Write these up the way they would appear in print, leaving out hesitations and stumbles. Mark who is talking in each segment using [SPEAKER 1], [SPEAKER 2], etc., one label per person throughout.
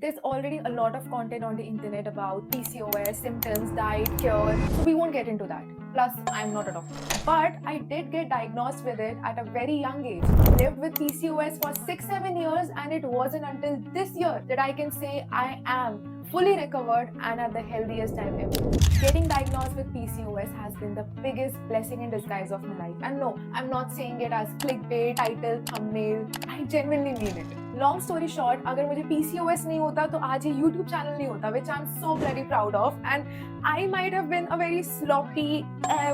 [SPEAKER 1] there's already a lot of content on the internet about PCOS, symptoms, diet, cure, so we won't get into that. Plus, I'm not a doctor. But I did get diagnosed with it at a very young age. Lived with PCOS for 6-7 years, and it wasn't until this year that I can say I am fully recovered and at the healthiest time ever. Getting diagnosed with PCOS has been the biggest blessing in disguise of my life. And no, I'm not saying it as clickbait, title, thumbnail. I genuinely mean it. Long story short, अगर मुझे PCOS नहीं होता तो आज ये YouTube channel नहीं होता, which I'm so bloody proud of, and I might have been a very sloppy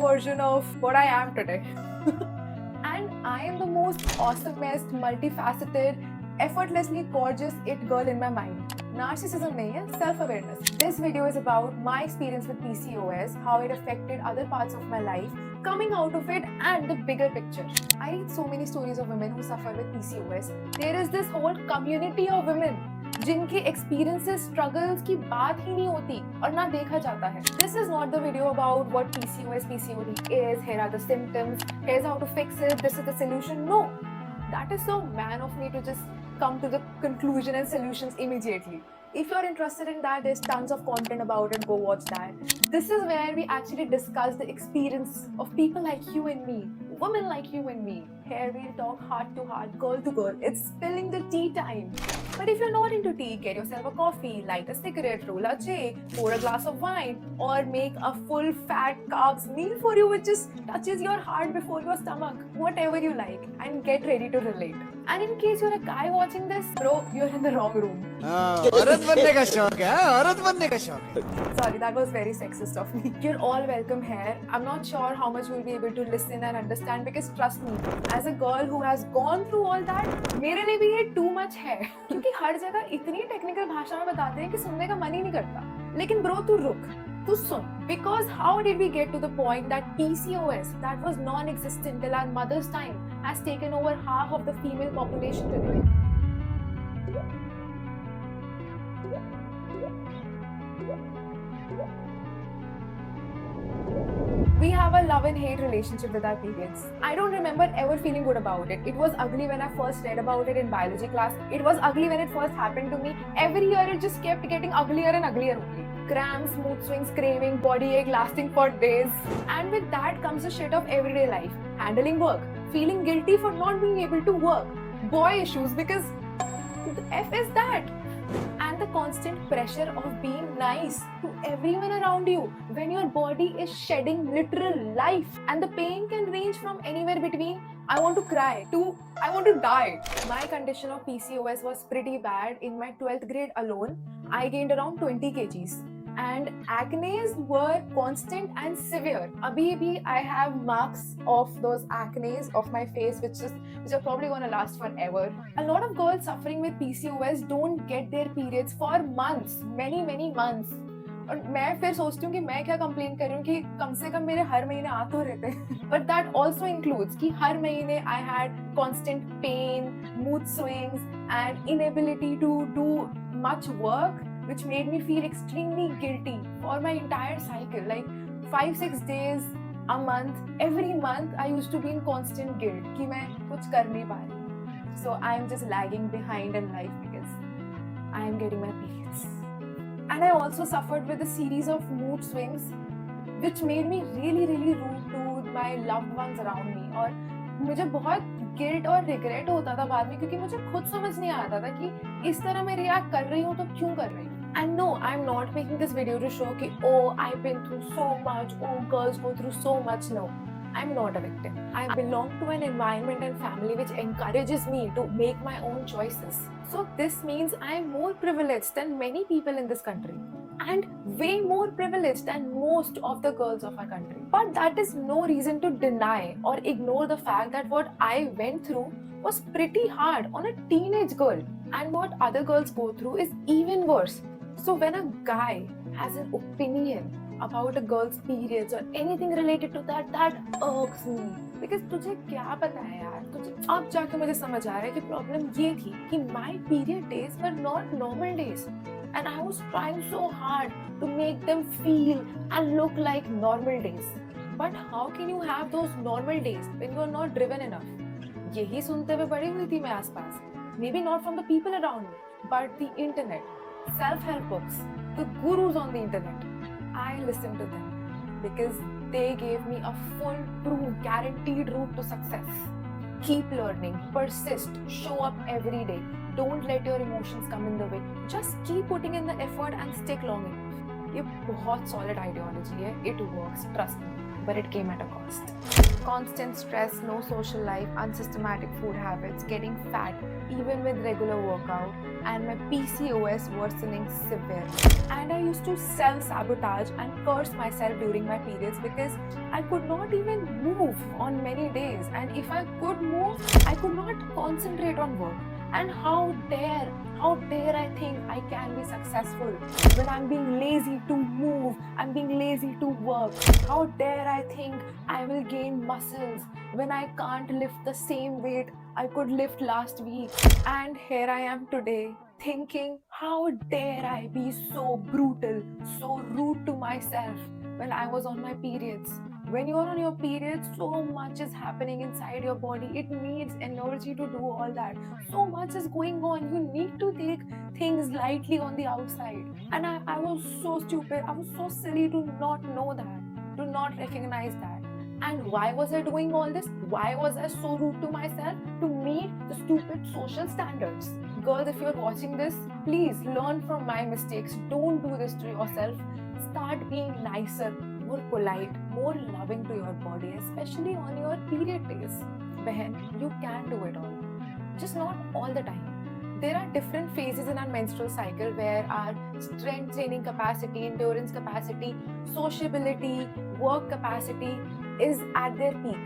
[SPEAKER 1] version of what I am today. And I am the most awesomest, multifaceted, effortlessly gorgeous it girl in my mind. Narcissism nahi hai, self-awareness. This video is about my experience with PCOS, how it affected other parts of my life, coming out of it, and the bigger picture. I read so many stories of women who suffer with PCOS. There is this whole community of women जिनके experiences, struggles की बात ही नहीं होती और ना देखा जाता है. This is not the video about what PCOS, PCOD is, here are the symptoms, here's how to fix it, this is the solution. No, that is so man of me to just come to the conclusion and solutions immediately. If you're interested in that, there's tons of content about it, go watch that. This is where we actually discuss the experience of people like you and me, women like you and me. Here we'll talk heart to heart, girl to girl. It's spilling the tea time. But if you're not into tea, get yourself a coffee, light a cigarette, roll a J, pour a glass of wine, or make a full fat carbs meal for you which just touches your heart before your stomach, whatever you like, and get ready to relate. And in case you're a guy watching this, bro, you're in the wrong room.
[SPEAKER 2] औरत बनने का शौक है, औरत बनने का शौक है.
[SPEAKER 1] Sorry, that was very sexist of me. You're all welcome here. I'm not sure how much you'll be able to listen and understand because trust me, as a girl who has gone through all that, मेरे लिए भी ये too much है. क्योंकि हर जगह इतनी technical भाषा में बताते हैं कि सुनने का मन ही नहीं करता. लेकिन bro, तू रुक, तू सुन. Because how did we get to the point that PCOS, that was non-existent till our mother's time, has taken over half of the female population today? We have a love and hate relationship with our periods. I don't remember ever feeling good about it. It was ugly when I first read about it in biology class. It was ugly when it first happened to me. Every year it just kept getting uglier and uglier only. Cramps, mood swings, craving, body ache lasting for days. And with that comes the shit of everyday life. Handling work, feeling guilty for not being able to work, boy issues because who the F is that? And the constant pressure of being nice to everyone around you when your body is shedding literal life, and the pain can range from anywhere between I want to cry to I want to die. My condition of PCOS was pretty bad. In my 12th grade alone, I gained around 20 kgs. And acnes were constant and severe. Abhi I have marks of those acnes of my face which are probably gonna last forever. A lot of girls suffering with PCOS don't get their periods for months, many months. और मैं फिर सोचती हूँ कि मैं क्या complain कर रही हूँ कि कम से कम मेरे हर महीने आ तो रहते हैं. But that also includes कि हर महीने I had constant pain, mood swings, and inability to do much work, which made me feel extremely guilty for my entire cycle. Like 5-6 days a month, every month I used to be in constant guilt कि मैं कुछ कर नहीं पा रही. So I am just lagging behind in life because I am getting my periods. And I also suffered with a series of mood swings which made me really rude to my loved ones around me. और मुझे बहुत guilt और regret होता था बाद में क्योंकि मुझे खुद समझ नहीं आता था कि इस तरह मैं रिएक्ट कर रही हूँ तो क्यों कर रही हूँ. And no, I'm not making this video to show कि oh I've been through so much, oh girls go through so much. No, I'm not a victim. I belong to an environment and family which encourages me to make my own choices. So this means I'm more privileged than many people in this country. And way more privileged than most of the girls of our country. But that is no reason to deny or ignore the fact that what I went through was pretty hard on a teenage girl. And what other girls go through is even worse. So when a guy has an opinion about a girl's periods or anything related to that, that irks me. Because तुझे क्या पता है यार, तुझे अब जाके मुझे समझ आ रहा है कि प्रॉब्लम ये थी कि my period days were not normal days. And I was trying so hard to make them feel and look like normal days. But how can you have those normal days when you are not driven enough? यही सुनते हुए बड़ी हुई थी मैं आसपास. Maybe not from the people around me, but the internet. self-help books, the gurus on the internet. I listened to them because they gave me a foolproof, guaranteed route to success. Keep learning, persist, show up every day. Don't let your emotions come in the way. Just keep putting in the effort and stick long enough. ये बहुत solid ideology है. It works, trust me. But it came at a cost. Constant stress, no social life, unsystematic food habits, getting fat, even with regular workout, and my PCOS worsening severely. And I used to self-sabotage and curse myself during my periods because I could not even move on many days. And if I could move, I could not concentrate on work. And how dare I think I can be successful when I'm being lazy to move, I'm being lazy to work. How dare I think I will gain muscles when I can't lift the same weight I could lift last week. And here I am today thinking, how dare I be so brutal, so rude to myself when I was on my periods. When you're on your periods, so much is happening inside your body. It needs energy to do all that. So much is going on. You need to take things lightly on the outside. And I was so stupid. I was so silly to not know that, to not recognize that. And why was I doing all this? Why was I so rude to myself? To meet the stupid social standards. Girls, if you're watching this, please learn from my mistakes. Don't do this to yourself. Start being nicer, more polite, more loving to your body, especially on your period days. Behan, you can do it all. Just not all the time. There are different phases in our menstrual cycle where our strength training capacity, endurance capacity, sociability, work capacity is at their peak.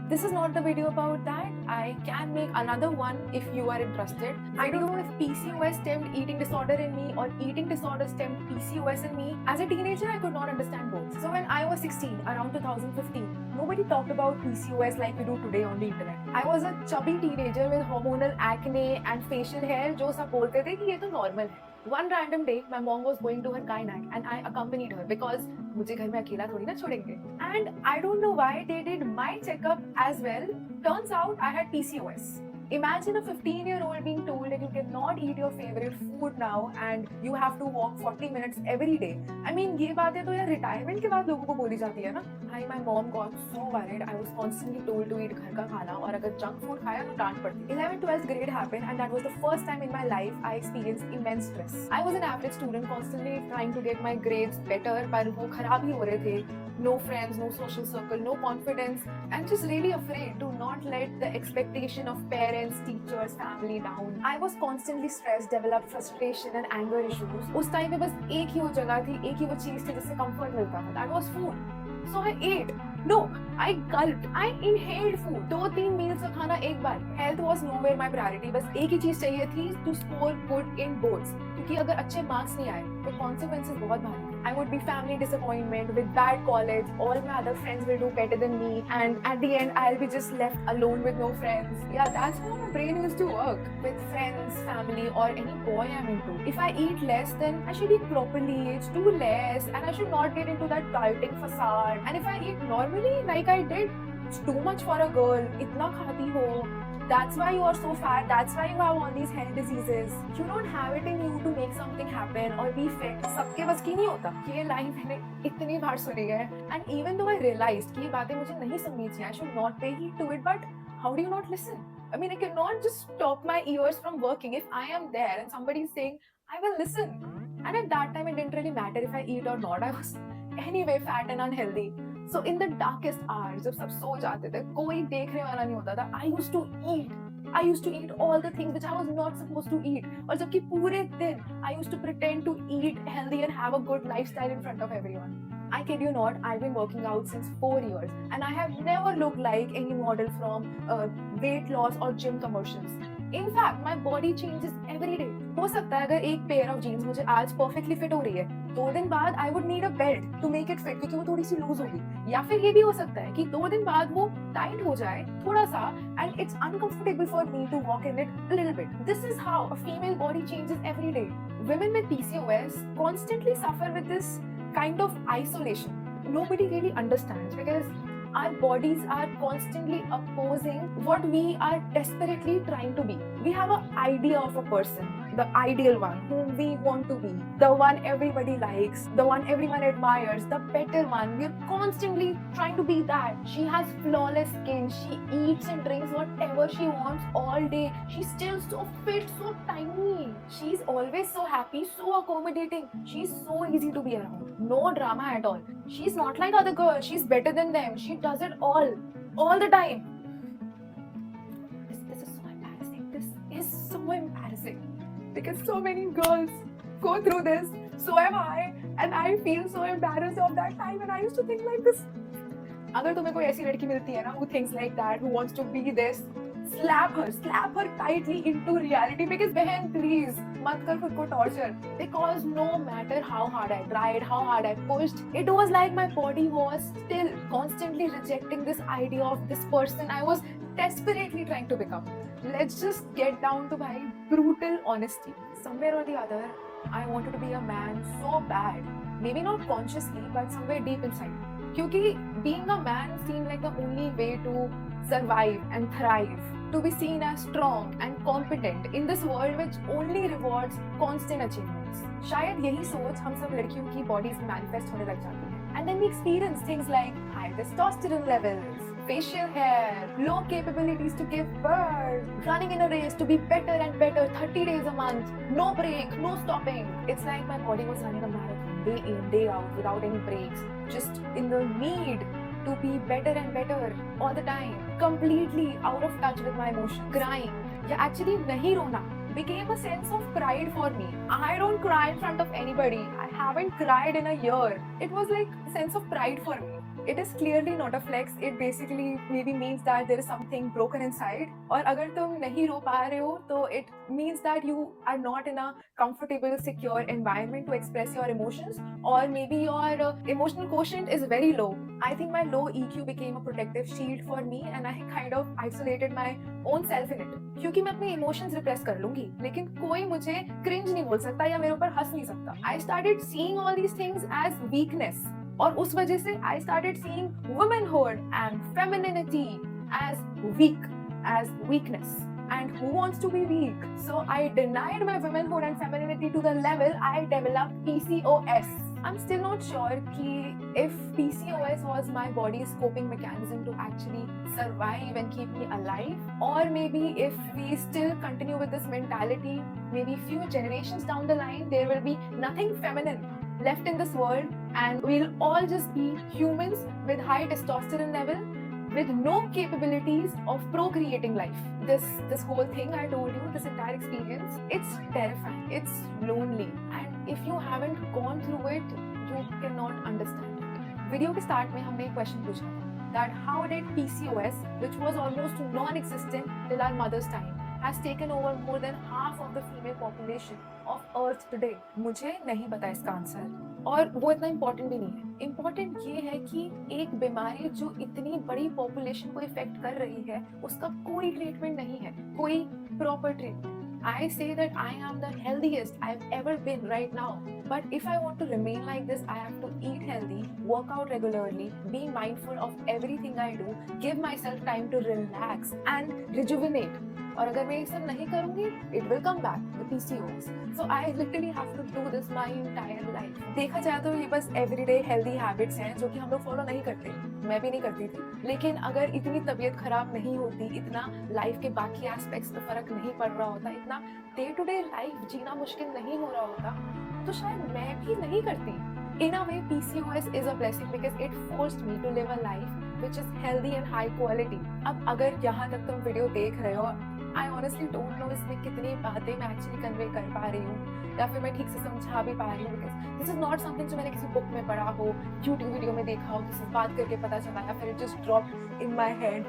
[SPEAKER 1] This is not the video about that. I can make another one if you are interested. I don't know if PCOS stemmed eating disorder in me or eating disorder stemmed PCOS in me. As a teenager, I could not understand both. So when I was 16, around 2015, nobody talked about PCOS like we do today on the internet. I was a chubby teenager with hormonal acne and facial hair जो सब बोलते थे कि ये तो normal है. One random day, my mom was going to her gynac and I accompanied her because मुझे घर में अकेला थोड़ी ना छोड़ेंगे. And I don't know why they did my checkup as well. Turns out I had PCOS. Imagine a 15-year-old being told that you cannot eat your favorite food now and you have to walk 40 minutes every day. I mean, ये बातें तो यार retirement के बाद लोगों को बोली जाती है ना. My mom got so worried. I was constantly told to eat घर का खाना और अगर junk food खाया तो डांट पड़ती. 11th 12th grade happened and that was the first time in my life I experienced immense stress. I was an average student, constantly trying to get my grades better, पर वो खराब ही हो रहे थे. No friends, no social circle, no confidence, and just really afraid to not let the expectation of parents, teachers, family down. I was constantly stressed, developed frustration and anger issues. उस time पे बस एक ही वो जगह थी, एक ही वो चीज थी जिससे comfort मिलता था. That was food. So I ate. No, I gulped. I inhaled food. 2-3 meals का खाना एक बार. Health was nowhere my priority. बस एक ही चीज चाहिए थी to score good in boards. क्योंकि अगर अच्छे marks नहीं आए, तो consequences बहुत भारी. I would be family disappointment with bad college. All my other friends will do better than me, and at the end, I'll be just left alone with no friends. Yeah, that's how my brain used to work. With friends, family, or any boy I'm into. If I eat less, then I should eat properly. It's too less, and I should not get into that dieting facade. And if I eat normally, like I did, it's too much for a girl. इतना खाती हो. That's why you are so fat. That's why you have all these health diseases. You don't have it in you to make something happen or be fit. सबके बस की नहीं होता. ये line मैंने इतनी बार सुनी है. And even though I realized कि ये बातें मुझे नहीं सुननी चाहिए, I should not pay heed to it. But how do you not listen? I mean, I cannot just stop my ears from working. If I am there and somebody is saying, I will listen. And at that time, it didn't really matter if I eat or not. I was anyway fat and unhealthy. So in the darkest hours, जब सब सो जाते थे, कोई देखने वाला नहीं होता था. I used to eat. I used to eat all the things which I was not supposed to eat. और जबकि पूरे दिन I used to pretend to eat healthy and have a good lifestyle in front of everyone. I kid you not, I've been working out since 4 years and I have never looked like any model from weight loss or gym commercials. In fact, my body changes every day. हो सकता है अगर एक pair of jeans मुझे आज perfectly fit हो रही है, 2 दिन बाद I would need a belt to make it fit क्योंकि वो थोड़ी सी लूज होगी. या फिर ये भी हो सकता है कि 2 दिन बाद वो टाइट हो जाए थोड़ा सा and it's uncomfortable for me to walk in it a little bit. This is how a female body changes every day. Women with PCOS constantly suffer with this kind of isolation. Nobody really understands because our bodies are constantly opposing what we are desperately trying to be. We have an idea of a person the ideal one whom we want to be, the one everybody likes, the one everyone admires, the better one. We're constantly trying to be that. She has flawless skin, she eats and drinks whatever she wants all day, she's still so fit, so tiny, she's always so happy, so accommodating, she's so easy to be around, no drama at all. She's not like other girls, she's better than them, she does it all the time. This is so embarrassing. This is so embarrassing because so many girls go through this. So am I, and I feel so embarrassed of that time. And I used to think like this. अगर तुम्हें कोई ऐसी लड़की मिलती है ना who thinks like that, who wants to be this, slap her tightly into reality. Because बहन please मत कर खुद को torture. Because no matter how hard I tried, how hard I pushed, it was like my body was still constantly rejecting this idea of this person I was desperately trying to become. Let's just get down to my brutal honesty. Somewhere or the other, I wanted to be a man so bad. Maybe not consciously, but somewhere deep inside. क्योंकि being a man seemed like the only way to survive and thrive, to be seen as strong and competent in this world which only rewards constant achievements. शायद यही सोच हम सब लड़कियों की bodies में manifest होने लग जाती है. And then we experience things like high testosterone levels, facial hair, low capabilities to give birth, running in a race to be better and better 30 days a month, no break, no stopping. It's like my body was running a marathon day in, day out without any breaks, just in the need to be better and better all the time, completely out of touch with my emotions. Crying, yeah, actually nahi rona became a sense of pride for me. I don't cry in front of anybody. I haven't cried in a year. It was like a sense of pride for me. It is clearly not a flex. It basically maybe means that there is something broken inside. और अगर तुम नहीं रो पा रहे हो तो it means that you are not in a comfortable, secure environment to express your emotions, or maybe your emotional quotient is very low. I think my low EQ became a protective shield for me, and I kind of isolated my own self in it. क्योंकि मैं अपने emotions repress कर लूंगी, लेकिन कोई मुझे cringe नहीं बोल सकता या मेरे ऊपर हंस नहीं सकता. I started seeing all these things as weakness. और उस वजह से I started seeing womanhood and femininity as weak, as weakness. And who wants to be weak? So I denied my womanhood and femininity to the level I developed PCOS. I'm still not sure कि if PCOS was my body's coping mechanism to actually survive and keep me alive, or maybe if we still continue with this mentality, maybe few generations down the line, there will be nothing feminine left in this world, and we'll all just be humans with high testosterone level, with no capabilities of procreating life. This whole thing I told you, this entire experience, it's terrifying, it's lonely, and if you haven't gone through it, you cannot understand it. Video के start में हमने एक question पूछा था, that how did PCOS, which was almost non-existent till our mother's time, has taken over more than half of the female population of Earth today? मुझे नहीं पता इसका आंसर, और वो इतना इम्पोर्टेंट भी नहीं है. इम्पोर्टेंट ये है कि एक बीमारी जो इतनी बड़ी पॉपुलेशन को इफेक्ट कर रही है, उसका कोई ट्रीटमेंट नहीं है, कोई proper treatment. I say that I am the healthiest I've ever been right now. But if I want to remain like this, I have to eat healthy, work out regularly, be mindful of everything I do, give myself time to relax and rejuvenate. और अगर मैं ये सब नहीं करूँगी, it will come back, the PCOS. So I literally have to do this my entire life. देखा जाए तो ये बस everyday healthy habits हैं जो कि हम लोग follow नहीं करते. मैं भी नहीं करती थी. लेकिन अगर इतनी तबीयत खराब नहीं होती, इतना life के बाकी aspects पे फर्क नहीं पड़ रहा होता, इतना day to day life जीना मुश्किल नहीं हो रहा होता, तो शायद मैं भी नहीं करती. In a way, PCOS is a blessing because it forced me to live a life which is healthy and high quality. अब अगर यहाँ तक तुम वीडियो देख रहे हो, I honestly don't know इसमें कितनी बातें मैं actually convey कर पा रही हूँ या फिर मैं ठीक से समझा भी पा रही हूँ, because this is not something जो मैंने किसी बुक में पढ़ा हो, YouTube वीडियो में देखा हो, किसी से बात करके पता चला या फिर it just dropped in my head.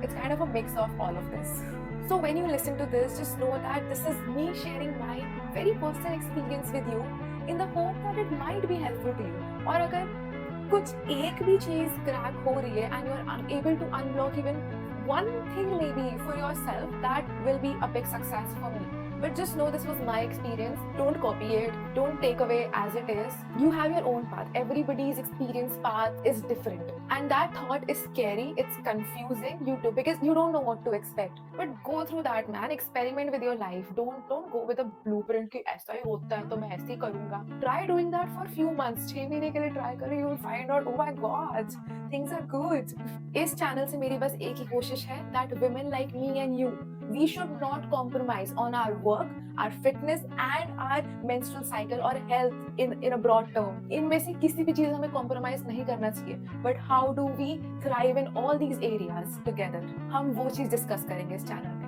[SPEAKER 1] It's kind of a mix of all of this. So when you listen to this, just know that this is me sharing my very personal experience with you in the hope that it might be helpful to you. और अगर कुछ एक भी चीज crack हो रही है and you are unable to unblock even one thing maybe for yourself, that will be a big success for me. But just know this was my experience. Don't copy it. Don't take away as it is. You have your own path. Everybody's experience path is different. And that thought is scary. It's confusing you too because you don't know what to expect. But go through that, man. Experiment with your life. Don't go with a blueprint कि ऐसा ही होता है तो मैं ऐसे ही करूँगा. Try doing that for few months. 6 महीने के लिए try करो. You will find out, oh my God, things are good. इस channel से मेरी बस एक ही कोशिश है that women like me and you, we should not compromise on our work, our fitness and our menstrual cycle or health in a broad term. इनमें से किसी भी चीज हमें compromise नहीं करना चाहिए. But how do we thrive in all these areas together? हम वो चीज discuss करेंगे इस channel पे.